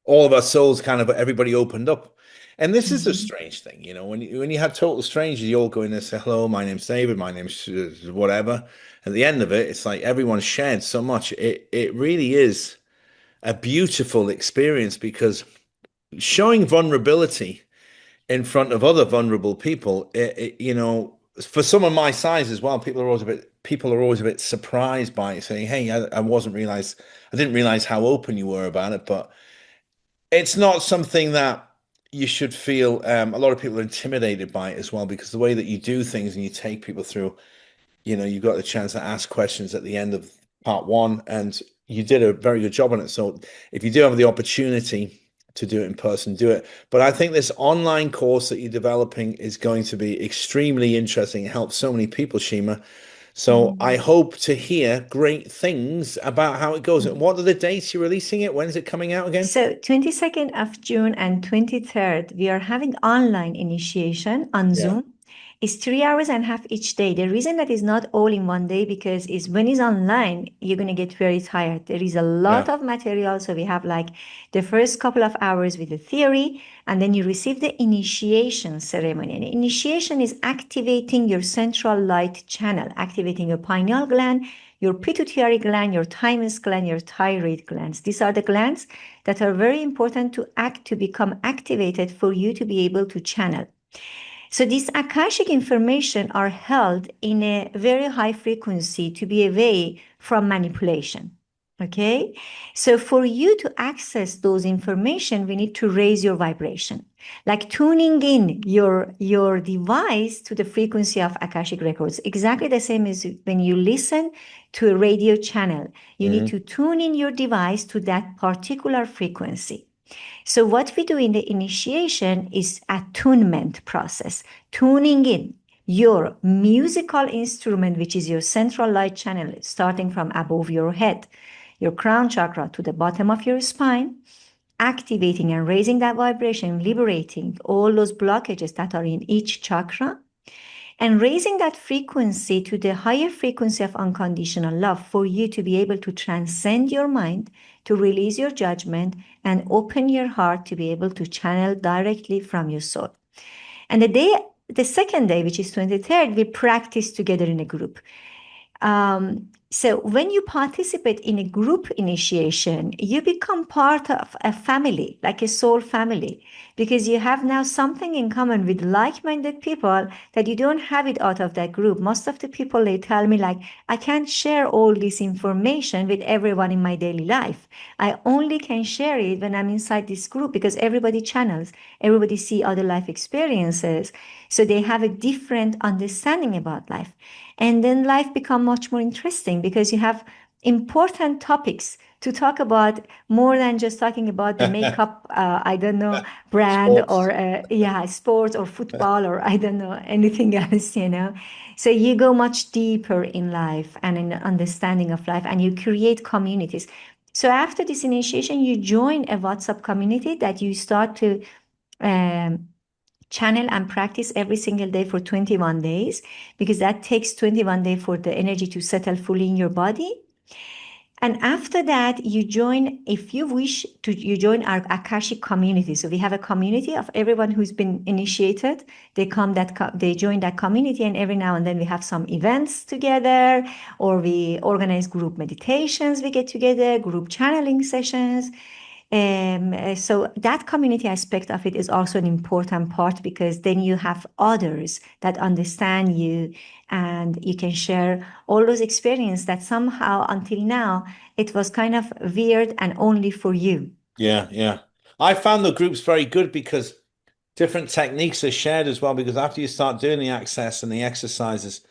all of our souls kind of everybody opened up. And this is a strange thing, when you have total strangers, you all go in and say, hello, my name's David, my name's whatever. At the end of it, it's like everyone shared so much. It really is a beautiful experience because showing vulnerability in front of other vulnerable people, for someone my size as well, people are always a bit surprised by it, saying, hey, I didn't realize how open you were about it, but it's not something that you should feel. A lot of people are intimidated by it as well because the way that you do things and you take people through, you've got the chance to ask questions at the end of part one, and you did a very good job on it. So if you do have the opportunity to do it in person, do it. But I think this online course that you're developing is going to be extremely interesting. It helps so many people, Shima. So I hope to hear great things about how it goes. And what are the dates you're releasing it? When is it coming out again? So 22nd of June and 23rd, we are having online initiation on Zoom. It's 3 hours and a half each day. The reason that is not all in one day because is when it's online, you're going to get very tired. There is a lot of material. So we have like the first couple of hours with the theory, and then you receive the initiation ceremony. And initiation is activating your central light channel, activating your pineal gland, your pituitary gland, your thymus gland, your thyroid glands. These are the glands that are very important to become activated for you to be able to channel. So these Akashic information are held in a very high frequency to be away from manipulation. Okay, so for you to access those information, we need to raise your vibration, like tuning in your device to the frequency of Akashic Records. Exactly the same as when you listen to a radio channel, you need Hmm. to tune in your device to that particular frequency. So what we do in the initiation is attunement process, tuning in your musical instrument, which is your central light channel, starting from above your head, your crown chakra to the bottom of your spine, activating and raising that vibration, liberating all those blockages that are in each chakra, and raising that frequency to the higher frequency of unconditional love for you to be able to transcend your mind, to release your judgment, and open your heart to be able to channel directly from your soul. And the second day, which is 23rd, we practice together in a group. So when you participate in a group initiation, you become part of a family, like a soul family, because you have now something in common with like-minded people that you don't have it out of that group. Most of the people, they tell me like, I can't share all this information with everyone in my daily life. I only can share it when I'm inside this group because everybody channels, everybody see other life experiences. So they have a different understanding about life. And then life become much more interesting because you have important topics to talk about more than just talking about the makeup, I don't know, brand Sports. or yeah, sports or football or I don't know, anything else, you know. So you go much deeper in life and in understanding of life and you create communities. So after this initiation, you join a WhatsApp community that you start to um, channel and practice every single day for 21 days because that takes 21 days for the energy to settle fully in your body. And after that, you join, if you wish to, you join our Akashic community. So we have a community of everyone who's been initiated. They come they join that community, and every now and then we have some events together, or we organize group meditations. We get together, group channeling sessions. So that community aspect of it is also an important part because then you have others that understand you and you can share all those experiences that somehow until now it was kind of weird and only for you. Yeah, yeah. I found the groups very good because different techniques are shared as well. Because after you start doing the access and the exercises,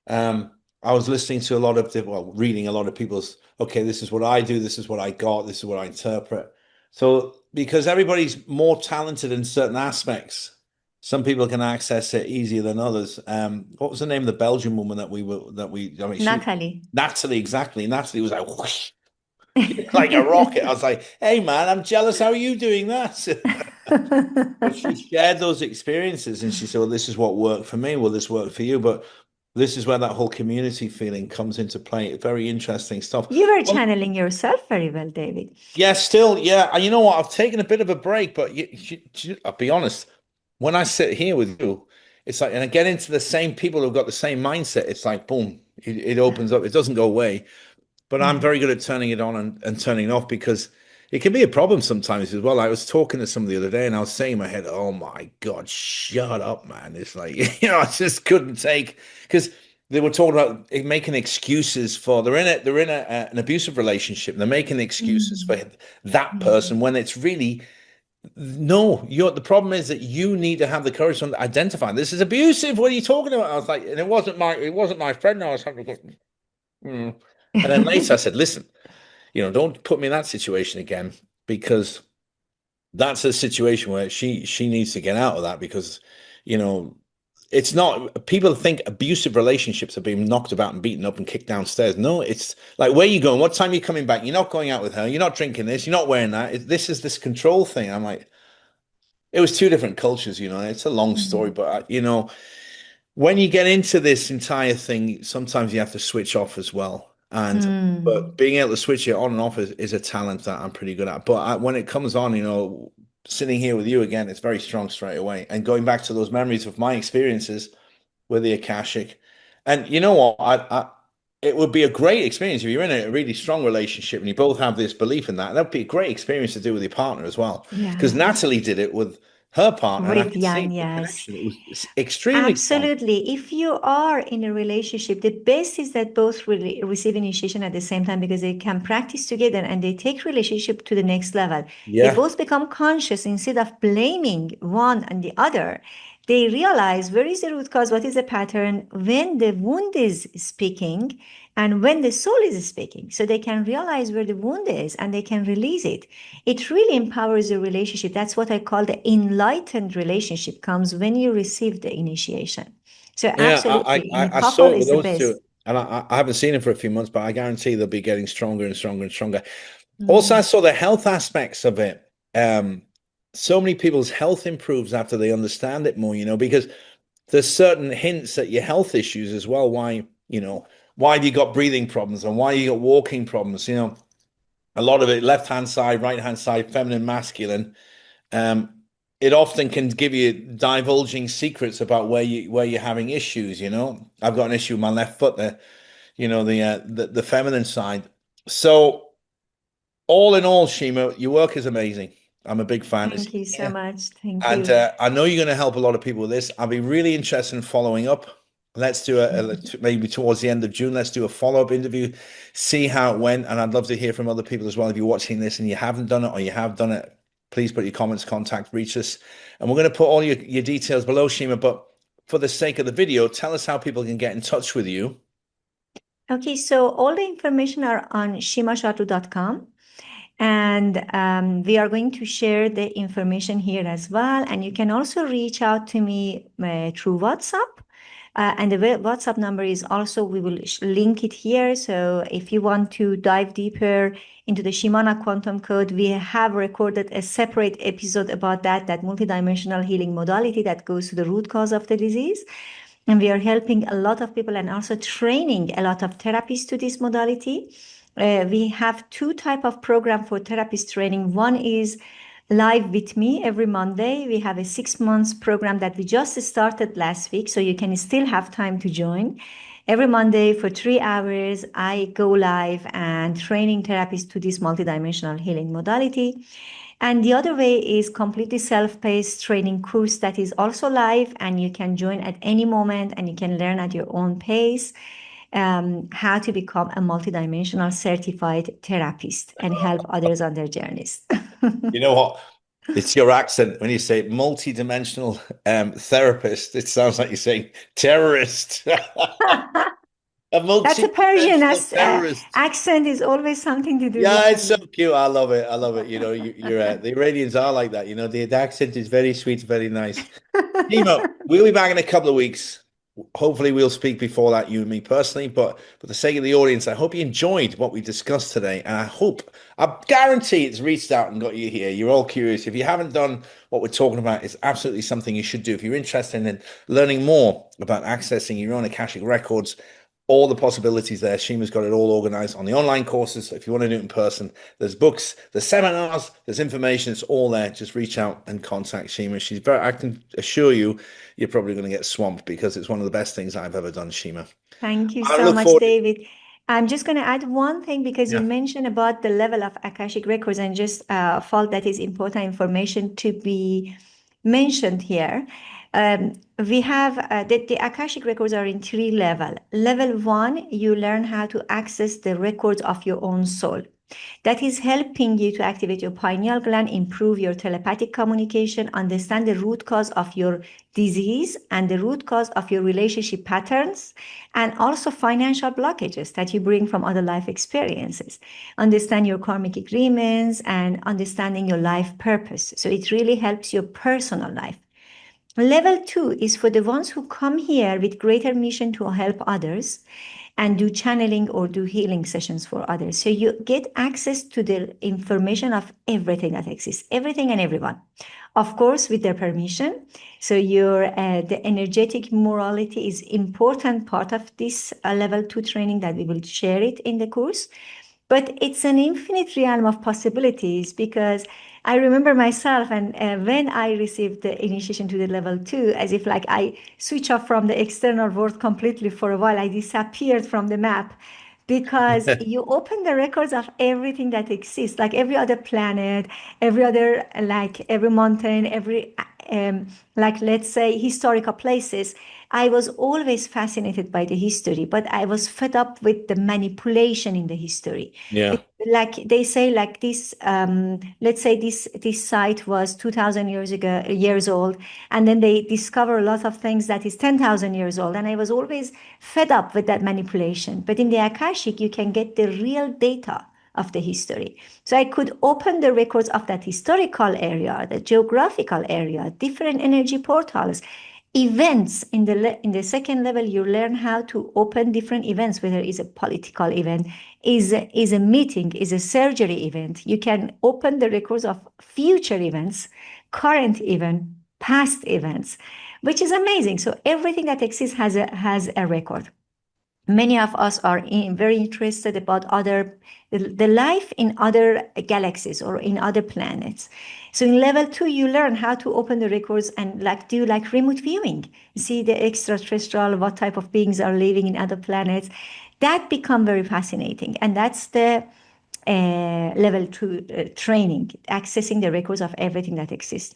I was listening to a lot of well, reading a lot of people's, okay, this is what I do, this is what I got, this is what I interpret. So because everybody's more talented in certain aspects, some people can access it easier than others. What was the name of the Belgian woman I mean, Natalie. Natalie, exactly. Natalie was like, whoosh, like a rocket. I was like, hey man, I'm jealous. How are you doing that? But she shared those experiences and she said, well, this is what worked for me. Will this work for you? But this is where that whole community feeling comes into play. Very interesting stuff. You were Well, channeling yourself very well, David. yeah, still, yeah. And you know what? I've taken a bit of a break, but I'll be honest. When I sit here with you, it's like, and I get into the same people who've got the same mindset. It's like, boom, it opens up. It doesn't go away. But I'm Yeah. very good at turning it on and turning it off because it can be a problem sometimes as well. I was talking to somebody the other day and I was saying in my head, oh my God, shut up, man. It's like, I just couldn't take because they were talking about making excuses for they're in an abusive relationship. They're making excuses for Mm. that Mm. person when it's really no, the problem is that you need to have the courage to identify this is abusive. What are you talking about? I was like, and it wasn't my friend. I was having to go, "Hmm." And then later I said, listen, don't put me in that situation again because that's a situation where she needs to get out of that because, you know, it's not people think abusive relationships are being knocked about and beaten up and kicked downstairs. No, it's like where are you going? What time are you coming back? You're not going out with her. You're not drinking this. You're not wearing that. This is this control thing. I'm like, it was two different cultures. It's a long story, Mm. but when you get into this entire thing, sometimes you have to switch off as well. But Mm. being able to switch it on and off is a talent that I'm pretty good at. But when it comes on, sitting here with you again, it's very strong straight away. And going back to those memories of my experiences with the Akashic, and you know what, it would be a great experience if you're in a really strong relationship and you both have this belief in that. That'd be a great experience to do with your partner as well. Because Yeah. Natalie did it with her part, and I With could see Yan, the yes. connection. It was extremely strong. Absolutely. If you are in a relationship, the best is that both really receive initiation at the same time because they can practice together and they take relationship to the next level. They Yeah, both become conscious instead of blaming one and the other. They realize where is the root cause, what is the pattern, when the wound is speaking and when the soul is speaking. So they can realize where the wound is and they can release it. It really empowers the relationship. That's what I call the enlightened relationship comes when you receive the initiation. So yeah. absolutely, in a I saw couple it with is the those two, best. and I haven't seen them for a few months, but I guarantee they'll be getting stronger and stronger and stronger. Also, I Mm, saw the health aspects of it. Um, so many people's health improves after they understand it more, because there's certain hints at your health issues as well. Why have you got breathing problems and why you got walking problems? A lot of it, left hand side, right hand side, feminine, masculine. Um, it often can give you divulging secrets about where you're having issues. I've got an issue with my left foot there. The feminine side. So all in all, Shima, your work is amazing. I'm a big fan. It's thank you so here. much. Thank And you. I know you're going to help a lot of people with this. I'll be really interested in following up. Let's do maybe towards the end of June. Let's do a follow-up interview, see how it went. And I'd love to hear from other people as well. If you're watching this and you haven't done it or you have done it, please put your comments, contact, reach us. And we're going to put all your details below, Shima. But for the sake of the video, tell us how people can get in touch with you. Okay, so all the information are on shimashadrouh.com. And we are going to share the information here as well. And you can also reach out to me through WhatsApp. And the WhatsApp number is also, we will link it here. So if you want to dive deeper into the Shimana quantum code, we have recorded a separate episode about that multidimensional healing modality that goes to the root cause of the disease. And we are helping a lot of people and also training a lot of therapists to this modality. We have two type of program for therapist training. One is live with me every Monday. We have a 6 months program that we just started last week, so you can still have time to join. Every Monday for 3 hours, I go live and training therapists to this multidimensional healing modality. And the other way is completely self-paced training course that is also live and you can join at any moment and you can learn at your own pace how to become a multidimensional certified therapist and help others on their journeys. You know what? It's your accent when you say multi-dimensional therapist. It sounds like you're saying terrorist. A That's a Persian multi-dimensional terrorist. accent is always something to do Yeah, with it's so me. cute. I love it. I love it. The Iranians are like that. The accent is very sweet, very nice. Timo, we'll be back in a couple of weeks. Hopefully, we'll speak before that, you and me personally. But for the sake of the audience, I hope you enjoyed what we discussed today. And I guarantee it's reached out and got you here. You're all curious. If you haven't done what we're talking about, it's absolutely something you should do. If you're interested in learning more about accessing your own Akashic records, all the possibilities there. Shima's got it all organized on the online courses. If you want to do it in person, there's books, there's seminars, there's information. It's all there. Just reach out and contact Shima. I can assure you, you're probably going to get swamped because it's one of the best things I've ever done, Shima. Thank you I so look much, forward to, David. I'm just going to add one thing because you yeah. mentioned about the level of Akashic records and just felt that is important information to be mentioned here. We have the Akashic records are in three level. Level one, you learn how to access the records of your own soul. That is helping you to activate your pineal gland, improve your telepathic communication, understand the root cause of your disease and the root cause of your relationship patterns, and also financial blockages that you bring from other life experiences. Understand your karmic agreements and understanding your life purpose. So it really helps your personal life. Level two is for the ones who come here with greater mission to help others and do channeling or do healing sessions for others. So you get access to the information of everything that exists, everything and everyone. Of course, with their permission. So the energetic morality is important part of this level two training that we will share it in the course. But it's an infinite realm of possibilities because I remember myself and when I received the initiation to the level two, as if like I switch off from the external world completely for a while, I disappeared from the map because you open the records of everything that exists, like every other planet, every other, like every mountain, like let's say historical places, I was always fascinated by the history, but I was fed up with the manipulation in the history. Yeah. Like they say, like this, let's say this site was 2,000 years old, and then they discover a lot of things that is 10,000 years old, and I was always fed up with that manipulation. But in the Akashic, you can get the real data of the history. So I could open the records of that historical area, the geographical area, different energy portals, events. In the second level, you learn how to open different events, whether it's a political event, is a meeting, is a surgery event. You can open the records of future events, current event, past events, which is amazing. So everything that exists has a record. Many of us are very interested about the life in other galaxies or in other planets. So in level 2, you learn how to open the records and like do like remote viewing, see the extraterrestrial, what type of beings are living in other planets. That become very fascinating, and that's the level 2 training, accessing the records of everything that exists.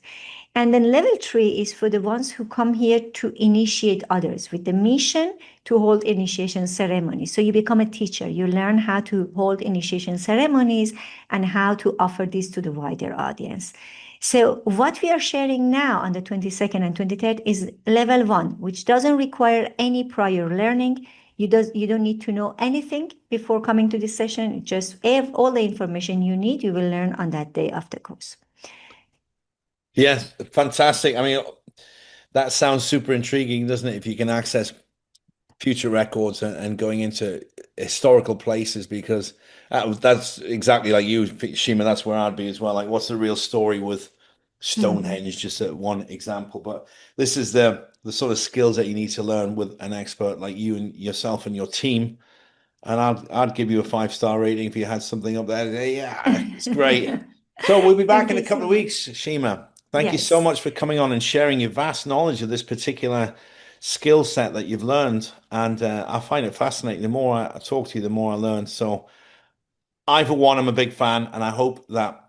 And then level 3 is for the ones who come here to initiate others with the mission to hold initiation ceremonies. So you become a teacher. You learn how to hold initiation ceremonies and how to offer this to the wider audience. So what we are sharing now on the 22nd and 23rd is level 1, which doesn't require any prior learning. You don't need to know anything before coming to this session. Just all the information you need, you will learn on that day of the course. Yes, fantastic. I mean, that sounds super intriguing, doesn't it? If you can access future records and going into historical places, because that's exactly like you, Shima. That's where I'd be as well. Like, what's the real story with Mm. Stonehenge? Just one example, but this is the sort of skills that you need to learn with an expert like you and yourself and your team. And I'd give you a 5-star rating if you had something up there. Yeah, it's great. So we'll be back Thank in a you couple so of much. weeks, Shima. Thank you so Yes. much for coming on and sharing your vast knowledge of this particular skill set that you've learned. And I find it fascinating. The more I talk to you, the more I learn. So I, for one, am a big fan, and I hope that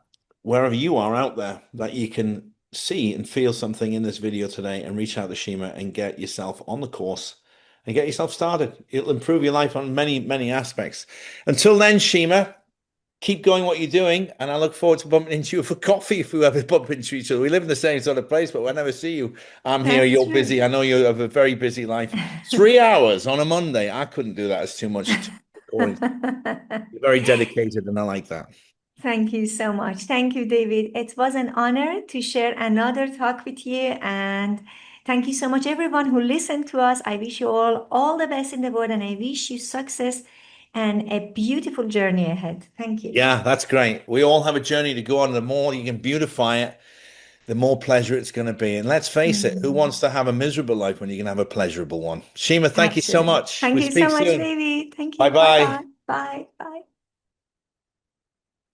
wherever you are out there, that you can see and feel something in this video today and reach out to Shima and get yourself on the course and get yourself started. It'll improve your life on many, many aspects. Until then, Shima, keep going what you're doing, and I look forward to bumping into you for coffee if we ever bump into each other. We live in the same sort of place, but when I never see you, I'm here, That's you're true. busy. I know you have a very busy life. 3 hours on a Monday, I couldn't do that. It's too much recording. You're very dedicated, and I like that. Thank you so much. Thank you, David. It was an honor to share another talk with you. And thank you so much, everyone who listened to us. I wish you all the best in the world, and I wish you success and a beautiful journey ahead. Thank you. Yeah, that's great. We all have a journey to go on. The more you can beautify it, the more pleasure it's going to be. And let's face it, who Mm, wants to have a miserable life when you can have a pleasurable one? Shima, thank you so absolutely. much. Thank We you so speak much, soon. David. Thank Bye you. Bye bye. bye. Bye bye.